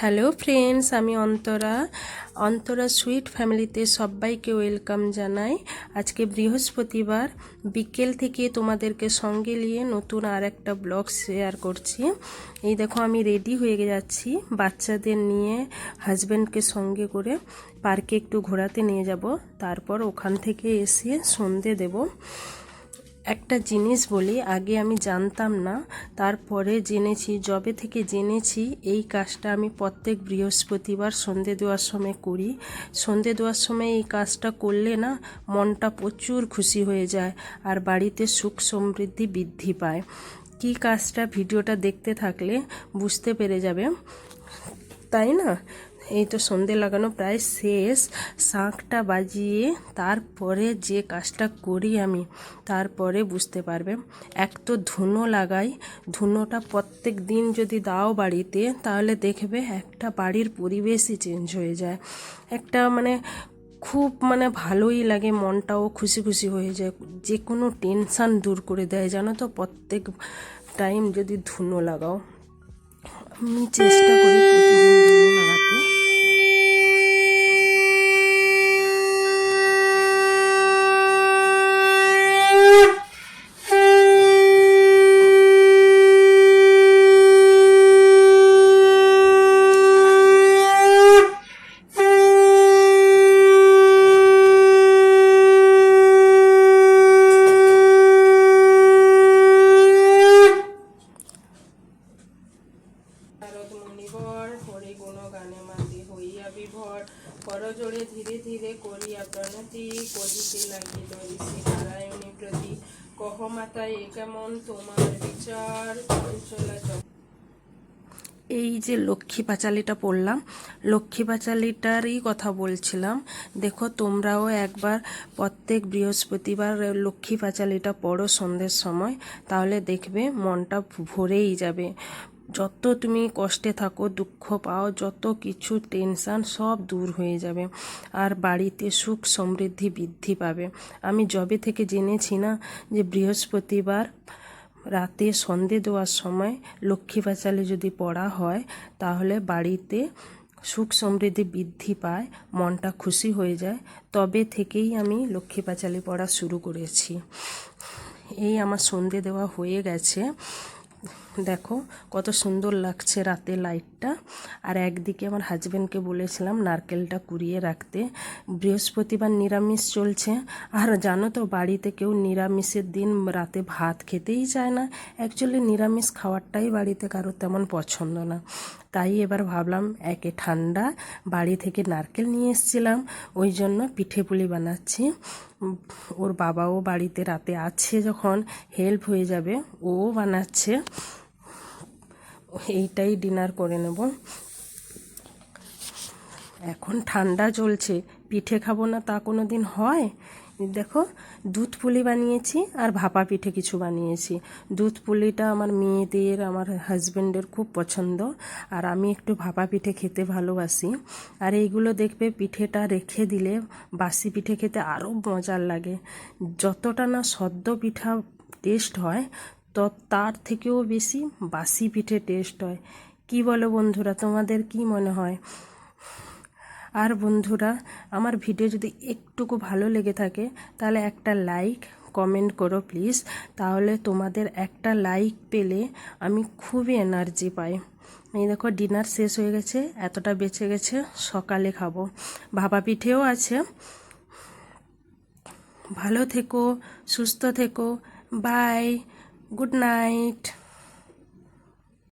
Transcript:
Hello friends, আমি Antara Antara sweet ফ্যামিলিতে সবাইকে ওয়েলকাম জানাই। আজকে বৃহস্পতিবার বিকেল থেকে তোমাদেরকে সঙ্গে নিয়ে নতুন আর একটা ব্লগ শেয়ার করছি। এই দেখো, আমি রেডি হয়ে যাচ্ছি বাচ্চাদের নিয়ে, হাজব্যান্ডকে সঙ্গে করে পার্কে একটু ঘোরাতে নিয়ে যাব। তারপর ওখান থেকে এসে সন্ধে দেব। একটা জিনিস বলি, আগে আমি জানতাম না, তারপরে জেনেছি। যবে থেকে জেনেছি এই কাজটা আমি প্রত্যেক বৃহস্পতিবার সন্ধে দেওয়ার সময় করি। সন্ধে দেওয়ার সময় এই কাজটা করলে না মনটা প্রচুর খুশি হয়ে যায় আর বাড়িতে সুখ সমৃদ্ধি বৃদ্ধি পায়। কি কাজটা ভিডিওটা দেখতে থাকলে বুঝতে পেরে যাবে, তাই না? এই তো সন্ধে লাগানো প্রায় শেষ। শাঁখটা বাজিয়ে তারপরে যে কাজটা করি আমি, তারপরে বুঝতে পারবে। এক তো ধুনো লাগাই, ধুনোটা প্রত্যেক দিন যদি দাও বাড়িতে, তাহলে দেখবে একটা বাড়ির পরিবেশই চেঞ্জ হয়ে যায়। একটা খুব ভালোই লাগে, মনটাও খুশি খুশি হয়ে যায়, যে কোনো টেনশান দূর করে দেয়, জানো তো, প্রত্যেক টাইম যদি ধুনো লাগাও। আমি চেষ্টা করি প্রতিদিন ধুনো লাগাতে। মণিবর হরি গুণ গানে মাতি হইয়া বিভর, করজোড়ে ধীরে ধীরে করিয়া প্রণতি, কহিতে লাগিল ঋষি নারায়ণী প্রতি, কহ মাতা এ কেমন তোমার বিচার, চঞ্চলা। এই যে লক্ষ্মী পাঁচালিটা পড়লাম, লক্ষ্মী পাঁচালিটারই কথা বলছিলাম। দেখো, তোমরাও একবার প্রত্যেক বৃহস্পতিবার লক্ষ্মী পাঁচালিটা পড়ো সন্ধ্যের সময়, তাহলে দেখবে মনটা ভরেই যাবে। যত তুমি কষ্টে থাকো, দুঃখ পাও, যত কিছু টেনশান সব দূর হয়ে যাবে আর বাড়িতে সুখ সমৃদ্ধি বৃদ্ধি পাবে। আমি যবে থেকে জেনেছি না যে বৃহস্পতিবার রাতে সন্ধে দেওয়ার সময় লক্ষ্মী পাঁচালি যদি পড়া হয়, তাহলে বাড়িতে সুখ সমৃদ্ধি বৃদ্ধি পায়, মনটা খুশি হয়ে যায়। তবে থেকেই আমি লক্ষ্মী পাঁচালি পড়া শুরু করেছি। এই আমার সন্ধে দেওয়া হয়ে গেছে। দেখো কত সুন্দর লাগছে রাতে লাইটটা। আর একদিকে আমার হাজব্যান্ডকে বলেছিলাম নারকেলটা কুড়িয়ে রাখতে। বৃহস্পতিবার নিরামিষ চলছে, আর জানো তো বাড়িতে কেউ নিরামিষের দিন রাতে ভাত খেতেই চায় না। অ্যাকচুয়ালি নিরামিষ খাওয়ারটাই বাড়িতে কারো তেমন পছন্দ না। তাই এবার ভাবলাম, একে ঠান্ডা, বাড়ি থেকে নারকেল নিয়ে এসেছিলাম, ওই জন্য পিঠে পুলি বানাচ্ছি। ওর বাবাও বাড়িতে রাতে আছে, যখন হেল্প হয়ে যাবে, ও বানাচ্ছে। এইটাই ডিনার করে নেব। এখন ঠান্ডা চলছে, পিঠে খাবো না তা কোনো দিন হয়? দেখো, দুধ পুলি বানিয়েছি আর ভাপা পিঠে কিছু বানিয়েছি। দুধ পুলিটা আমার মেয়েদের, আমার হাজব্যান্ডের খুব পছন্দ, আর আমি একটু ভাপা পিঠে খেতে ভালোবাসি। আর এইগুলো দেখবে পিঠেটা রেখে দিলে বাসি পিঠে খেতে আরও মজার লাগে। যতটা না সদ্য পিঠা টেস্ট হয়, তো তার থেকেও বেশি বাসি পিঠে টেস্ট হয়। কি বলো বন্ধুরা, তোমাদের কি মনে হয়? আর বন্ধুরা, আমার ভিডিও যদি একটুকু ভালো লেগে থাকে, তাহলে একটা লাইক কমেন্ট করো প্লিজ। তাহলে তোমাদের একটা লাইক পেলে আমি খুবই এনার্জি পাই। এই দেখো, ডিনার শেষ হয়ে গেছে, এতটা বেঁচে গেছে, সকালে খাবো। ভাপা পিঠেও আছে। ভালো থেকো, সুস্থ থেকো, বাই, গুড নাইট।